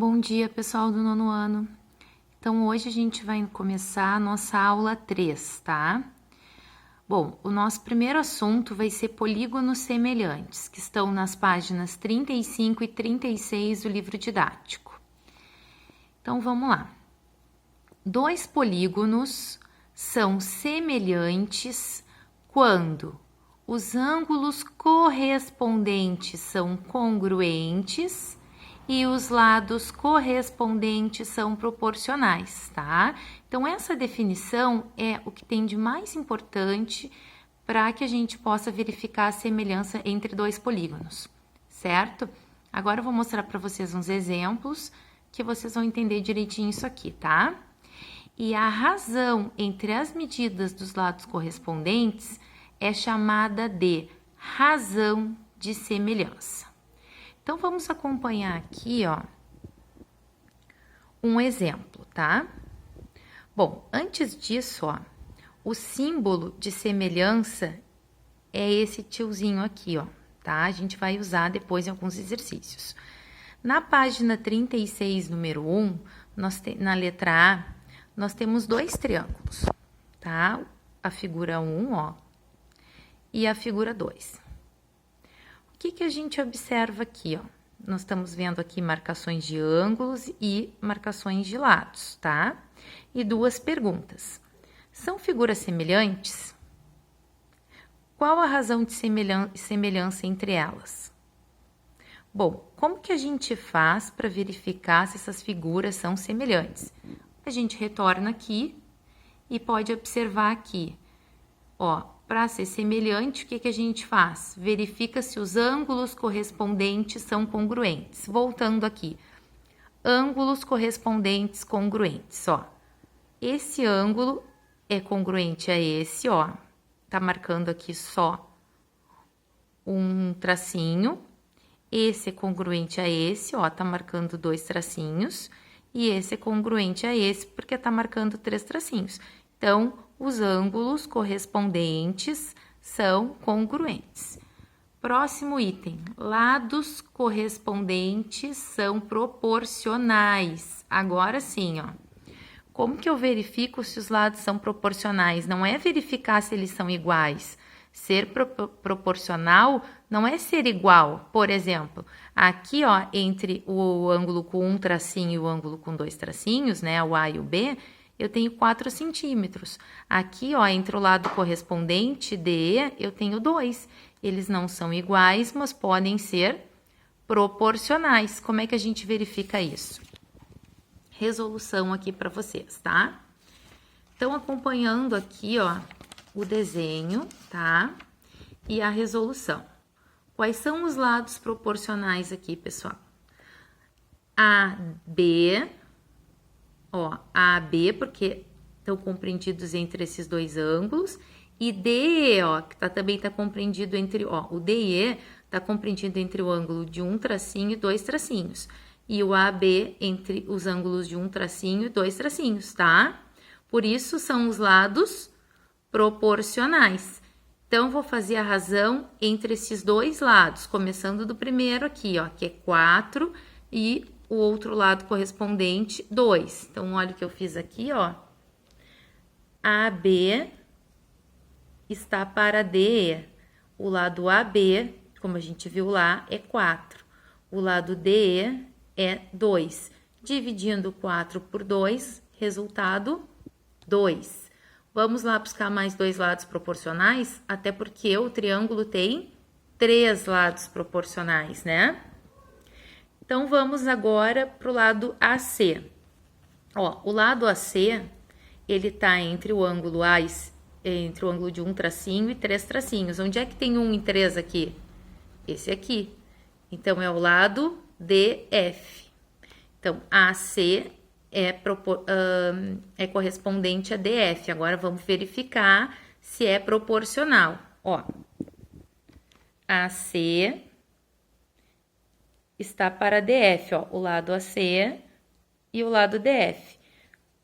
Bom dia, pessoal do nono ano. Então, hoje a gente vai começar a nossa aula 3, tá? Bom, o nosso primeiro assunto vai ser polígonos semelhantes, que estão nas páginas 35 e 36 do livro didático. Então, vamos lá. Dois polígonos são semelhantes quando os ângulos correspondentes são congruentes e os lados correspondentes são proporcionais, tá? Então, essa definição é o que tem de mais importante para que a gente possa verificar a semelhança entre dois polígonos, certo? Agora eu vou mostrar para vocês uns exemplos que vocês vão entender direitinho isso aqui, tá? E a razão entre as medidas dos lados correspondentes é chamada de razão de semelhança. Então, vamos acompanhar aqui, ó, um exemplo, tá? Bom, antes disso, ó, o símbolo de semelhança é esse tiozinho aqui, ó, tá? A gente vai usar depois em alguns exercícios. Na página 36, número 1, na letra A, nós temos dois triângulos, tá? A figura 1, ó, e a figura 2. O que a gente observa aqui, ó? Nós estamos vendo aqui marcações de ângulos e marcações de lados, tá? E duas perguntas. São figuras semelhantes? Qual a razão de semelhança entre elas? Bom, como que a gente faz para verificar se essas figuras são semelhantes? A gente retorna aqui e pode observar aqui, ó, para ser semelhante, o que a gente faz? Verifica se os ângulos correspondentes são congruentes. Voltando aqui, ângulos correspondentes congruentes, ó. Esse ângulo é congruente a esse, ó. Tá marcando aqui só um tracinho. Esse é congruente a esse, ó, tá marcando dois tracinhos. E esse é congruente a esse, porque tá marcando três tracinhos. Então, os ângulos correspondentes são congruentes. Próximo item, lados correspondentes são proporcionais. Agora sim, ó. Como que eu verifico se os lados são proporcionais? Não é verificar se eles são iguais. Ser proporcional não é ser igual. Por exemplo, aqui, ó, entre o ângulo com um tracinho e o ângulo com dois tracinhos, né, o A e o B, eu tenho 4 centímetros. Aqui, ó, entre o lado correspondente, D, eu tenho 2. Eles não são iguais, mas podem ser proporcionais. Como é que a gente verifica isso? Resolução aqui para vocês, tá? Então, acompanhando aqui, ó, o desenho, tá? E a resolução. Quais são os lados proporcionais aqui, pessoal? AB, ó, AB, porque estão compreendidos entre esses dois ângulos, e DE, ó, que também tá compreendido entre, ó, o DE tá compreendido entre o ângulo de um tracinho e dois tracinhos, e o AB entre os ângulos de um tracinho e dois tracinhos, tá? Por isso, são os lados proporcionais. Então, vou fazer a razão entre esses dois lados, começando do primeiro aqui, ó, que é 4, e o outro lado correspondente, 2. Então, olha o que eu fiz aqui, ó. AB está para DE. O lado AB, como a gente viu lá, é 4. O lado DE é 2. Dividindo 4 por 2, resultado 2. Vamos lá buscar mais dois lados proporcionais, até porque o triângulo tem 3 lados proporcionais, né? Então, vamos agora para o lado AC. Ó, o lado AC, ele tá entre o ângulo A, entre o ângulo de um tracinho e 3 tracinhos. Onde é que tem 1 e 3 aqui? Esse aqui. Então, é o lado DF. Então, AC é correspondente a DF. Agora, vamos verificar se é proporcional. Ó, AC está para DF, ó, o lado AC e o lado DF.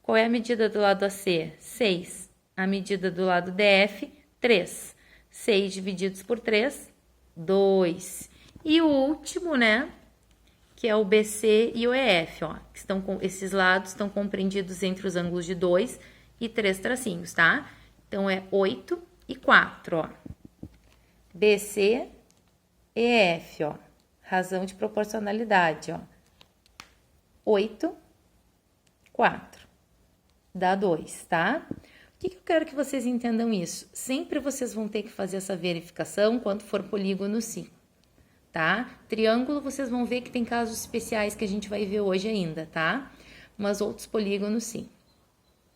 Qual é a medida do lado AC? 6. A medida do lado DF, 3. 6 divididos por 3, 2. E o último, né, que é o BC e o EF, ó. Esses lados estão compreendidos entre os ângulos de 2 e 3 tracinhos, tá? Então, é 8 e 4, ó. BC, EF, ó. Razão de proporcionalidade, ó. 8, 4. Dá 2, tá? O que eu quero que vocês entendam isso? Sempre vocês vão ter que fazer essa verificação quando for polígono sim, tá? Triângulo, vocês vão ver que tem casos especiais que a gente vai ver hoje ainda, tá? Mas outros polígonos sim.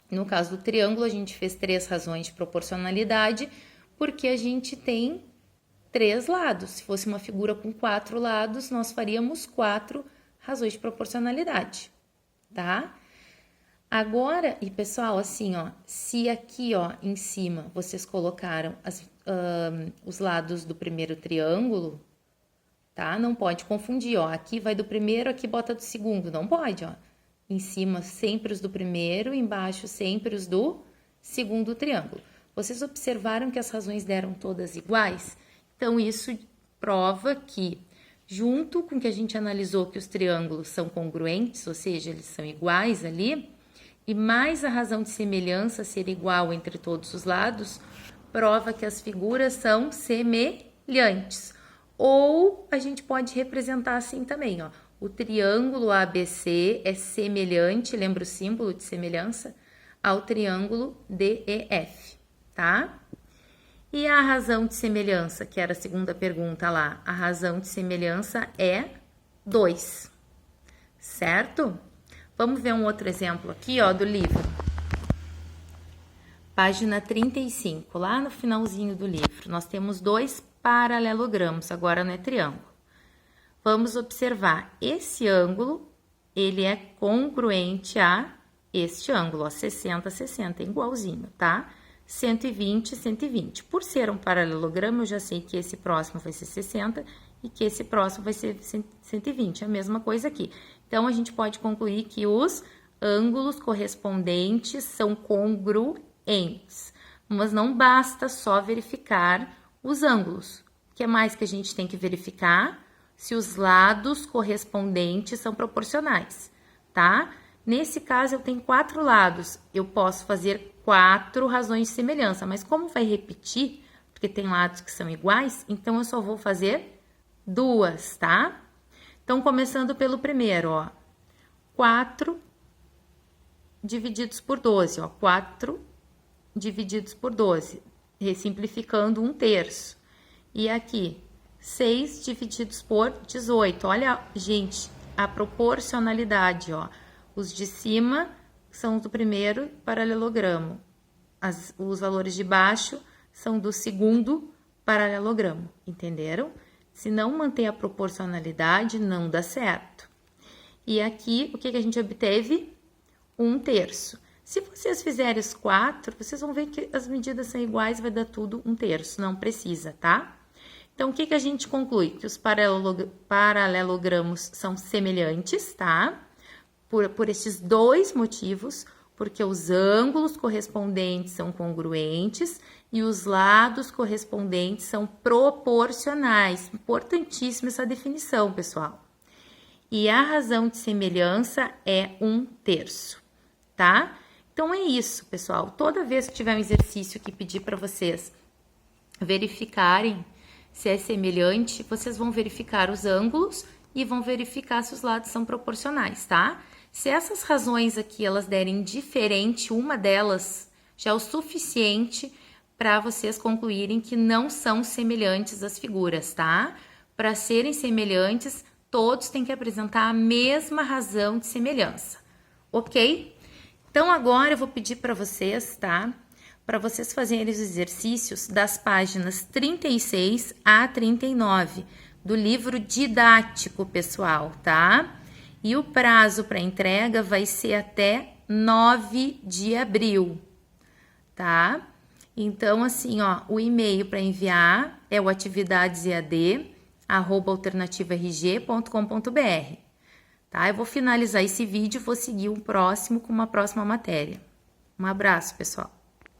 No caso do triângulo, a gente fez 3 razões de proporcionalidade, porque a gente tem 3 lados. Se fosse uma figura com 4 lados, nós faríamos 4 razões de proporcionalidade, tá? Agora, e pessoal, assim, ó, se aqui, ó, em cima, vocês colocaram os lados do primeiro triângulo, tá? Não pode confundir, ó, aqui vai do primeiro, aqui bota do segundo, não pode, ó. Em cima, sempre os do primeiro, embaixo, sempre os do segundo triângulo. Vocês observaram que as razões deram todas iguais? Então, isso prova que, junto com que a gente analisou que os triângulos são congruentes, ou seja, eles são iguais ali, e mais a razão de semelhança ser igual entre todos os lados, prova que as figuras são semelhantes. Ou a gente pode representar assim também, ó. O triângulo ABC é semelhante, lembra o símbolo de semelhança, ao triângulo DEF, tá? E a razão de semelhança, que era a segunda pergunta lá, a razão de semelhança é 2, certo? Vamos ver um outro exemplo aqui, ó, do livro. Página 35, lá no finalzinho do livro, nós temos 2 paralelogramos, agora não é triângulo. Vamos observar, esse ângulo, ele é congruente a este ângulo, ó, 60, 60, igualzinho, tá? 120, 120. Por ser um paralelogramo, eu já sei que esse próximo vai ser 60 e que esse próximo vai ser 120, a mesma coisa aqui. Então, a gente pode concluir que os ângulos correspondentes são congruentes, mas não basta só verificar os ângulos. O que mais que a gente tem que verificar? Se os lados correspondentes são proporcionais, tá? Nesse caso, eu tenho 4 lados, eu posso fazer 4 razões de semelhança, mas como vai repetir, porque tem lados que são iguais, então eu só vou fazer 2, tá? Então, começando pelo primeiro, ó, 4 divididos por 12, ó, 4 divididos por 12, simplificando 1/3. E aqui, 6 divididos por 18, olha, gente, a proporcionalidade, ó, os de cima são do primeiro paralelogramo, os valores de baixo são do segundo paralelogramo, entenderam? Se não manter a proporcionalidade, não dá certo. E aqui, o que a gente obteve? 1/3. Se vocês fizerem os 4, vocês vão ver que as medidas são iguais, vai dar tudo 1/3, não precisa, tá? Então, o que a gente conclui? Que os paralelogramos são semelhantes, tá? Por esses 2 motivos, porque os ângulos correspondentes são congruentes e os lados correspondentes são proporcionais. Importantíssima essa definição, pessoal. E a razão de semelhança é 1/3, tá? Então, é isso, pessoal. Toda vez que tiver um exercício que pedir para vocês verificarem se é semelhante, vocês vão verificar os ângulos e vão verificar se os lados são proporcionais, tá? Se essas razões aqui, elas derem diferente, uma delas já é o suficiente para vocês concluírem que não são semelhantes as figuras, tá? Para serem semelhantes, todos têm que apresentar a mesma razão de semelhança, ok? Então, agora eu vou pedir para vocês, tá? Para vocês fazerem os exercícios das páginas 36 a 39 do livro didático, pessoal, tá? E o prazo para entrega vai ser até 9 de abril, tá? Então, assim, ó, o e-mail para enviar é o atividadesead@alternativarg.com.br, tá? Eu vou finalizar esse vídeo e vou seguir o próximo com uma próxima matéria. Um abraço, pessoal.